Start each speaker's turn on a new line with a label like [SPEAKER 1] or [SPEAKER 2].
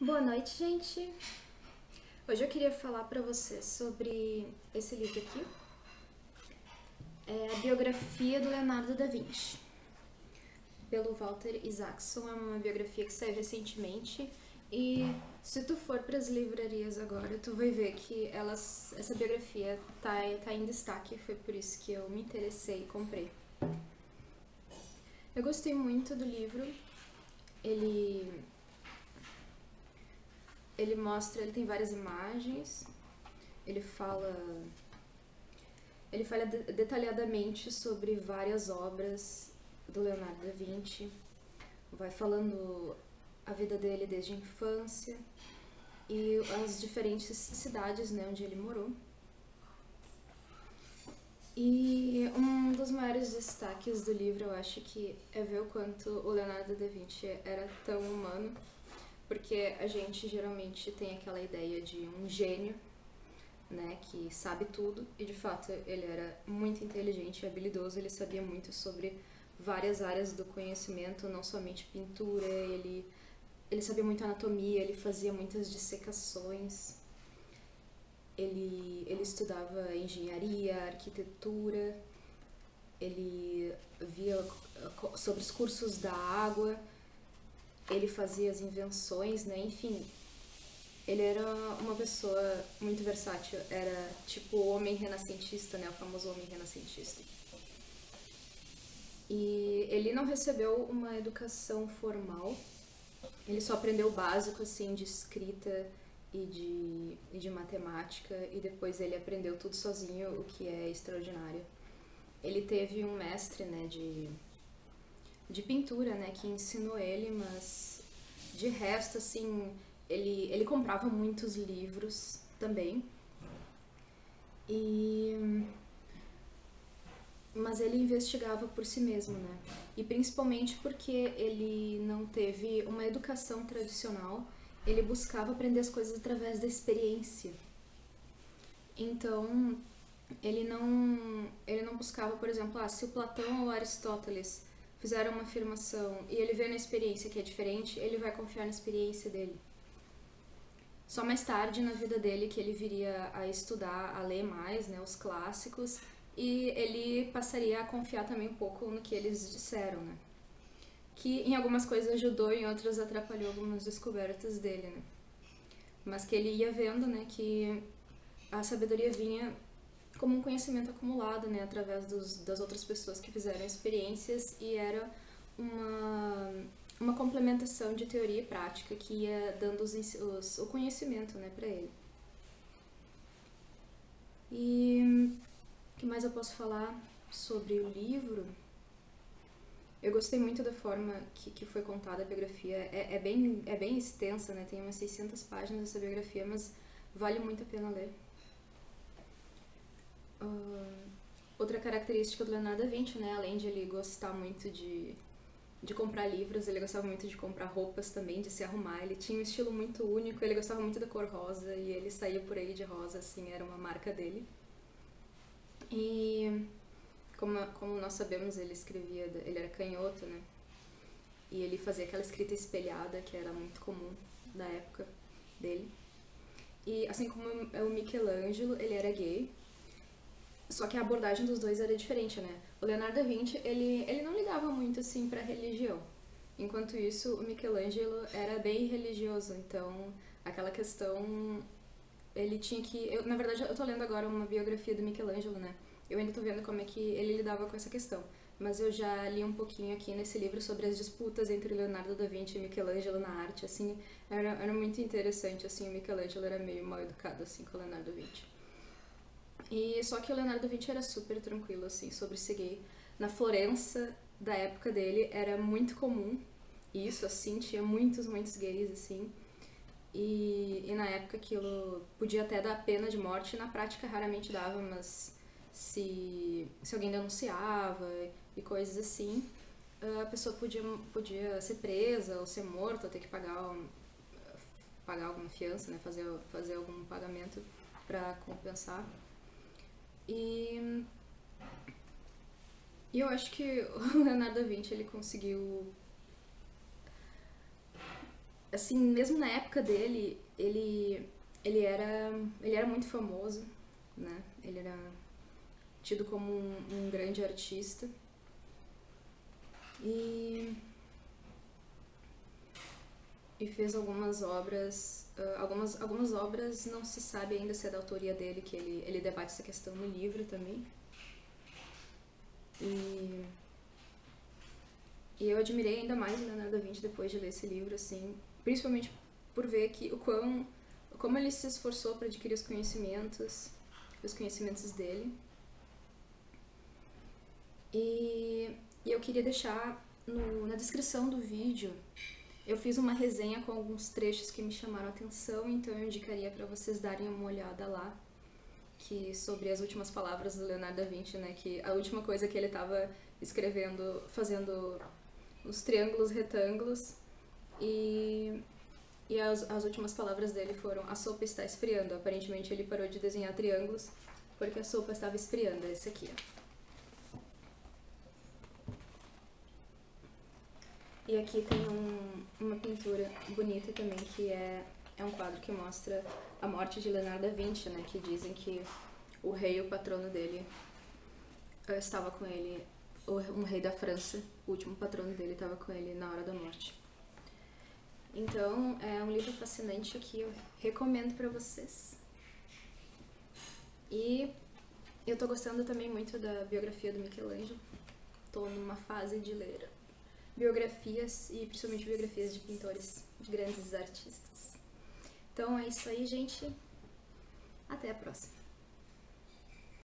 [SPEAKER 1] Boa noite, gente! Hoje eu queria falar pra vocês sobre esse livro aqui. É a biografia do Leonardo da Vinci, pelo Walter Isaacson. É uma biografia que saiu recentemente e se tu for para as livrarias agora, tu vai ver que essa biografia tá em destaque. Foi por isso que eu me interessei e comprei. Eu gostei muito do livro. Ele mostra, ele tem várias imagens, ele fala detalhadamente sobre várias obras do Leonardo da Vinci, vai falando a vida dele desde a infância e as diferentes cidades, né, onde ele morou. E um dos maiores destaques do livro, eu acho que é ver o quanto o Leonardo da Vinci era tão humano, porque a gente geralmente tem aquela ideia de um gênio, né, que sabe tudo, e de fato ele era muito inteligente e habilidoso. Ele sabia muito sobre várias áreas do conhecimento, não somente pintura. Ele sabia muito anatomia, ele fazia muitas dissecações, ele estudava engenharia, arquitetura, ele via sobre os cursos da água, ele fazia as invenções, né, enfim. Ele era uma pessoa muito versátil, era tipo o homem renascentista, né, o famoso homem renascentista. E ele não recebeu uma educação formal, ele só aprendeu o básico, assim, de escrita e de matemática, e depois ele aprendeu tudo sozinho, o que é extraordinário. Ele teve um mestre, né, de pintura, né, que ensinou ele, mas de resto, assim, ele comprava muitos livros também. Mas ele investigava por si mesmo, né? E principalmente porque ele não teve uma educação tradicional, ele buscava aprender as coisas através da experiência. Então, ele não buscava, por exemplo, se o Platão ou o Aristóteles fizeram uma afirmação e ele vê na experiência que é diferente, ele vai confiar na experiência dele. Só mais tarde na vida dele que ele viria a estudar, a ler mais, né, os clássicos, e ele passaria a confiar também um pouco no que eles disseram, né? Que em algumas coisas ajudou, em outras atrapalhou algumas descobertas dele, né? Mas que ele ia vendo, né, que a sabedoria vinha como um conhecimento acumulado, né, através das outras pessoas que fizeram experiências, e era uma complementação de teoria e prática que ia dando o conhecimento, né, para ele. E o que mais eu posso falar sobre o livro? Eu gostei muito da forma que foi contada a biografia. É bem extensa, né? Tem umas 600 páginas essa biografia, mas vale muito a pena ler. Outra característica do Leonardo da Vinci, né? Além de ele gostar muito de comprar livros, ele gostava muito de comprar roupas também, de se arrumar. Ele tinha um estilo muito único, ele gostava muito da cor rosa e ele saía por aí de rosa, assim, era uma marca dele. E como nós sabemos, ele era canhoto, né? E ele fazia aquela escrita espelhada que era muito comum da época dele. E assim como o Michelangelo, ele era gay, só que a abordagem dos dois era diferente, né? O Leonardo da Vinci, ele não ligava muito, assim, pra religião. Enquanto isso, o Michelangelo era bem religioso, então aquela questão, ele tinha que... na verdade, eu tô lendo agora uma biografia do Michelangelo, né? Eu ainda tô vendo como é que ele lidava com essa questão. Mas eu já li um pouquinho aqui nesse livro sobre as disputas entre Leonardo da Vinci e Michelangelo na arte, assim, era muito interessante, assim, o Michelangelo era meio mal educado, assim, com o Leonardo da Vinci. E só que o Leonardo da Vinci era super tranquilo, assim, sobre ser gay. Na Florença da época dele era muito comum isso, assim, tinha muitos gays, assim. E na época aquilo podia até dar pena de morte, na prática raramente dava, mas se alguém denunciava e coisas assim, a pessoa podia ser presa ou ser morta, ou ter que pagar alguma fiança, né, fazer algum pagamento para compensar. E eu acho que o Leonardo da Vinci, ele conseguiu assim, mesmo na época dele, ele era muito famoso, né? Ele era tido como um grande artista. E fez algumas obras, algumas obras não se sabe ainda se é da autoria dele, que ele debate essa questão no livro também. E eu admirei ainda mais o Leonardo da Vinci depois de ler esse livro, assim, principalmente por ver que como ele se esforçou para adquirir os conhecimentos dele. E eu queria deixar na descrição do vídeo, eu fiz uma resenha com alguns trechos que me chamaram a atenção, então eu indicaria para vocês darem uma olhada lá, que sobre as últimas palavras do Leonardo da Vinci, né, que a última coisa que ele estava escrevendo, fazendo os triângulos retângulos, e as últimas palavras dele foram: a sopa está esfriando. Aparentemente ele parou de desenhar triângulos porque a sopa estava esfriando. Esse aqui, ó. E aqui tem uma pintura bonita também, que é um quadro que mostra a morte de Leonardo da Vinci, né, que dizem que o rei, o patrono dele, estava com ele, um rei da França, o último patrono dele estava com ele na hora da morte. Então, é um livro fascinante que eu recomendo pra vocês. E eu tô gostando também muito da biografia do Michelangelo. Tô numa fase de ler biografias, e principalmente biografias de pintores, de grandes artistas. Então é isso aí, gente. Até a próxima.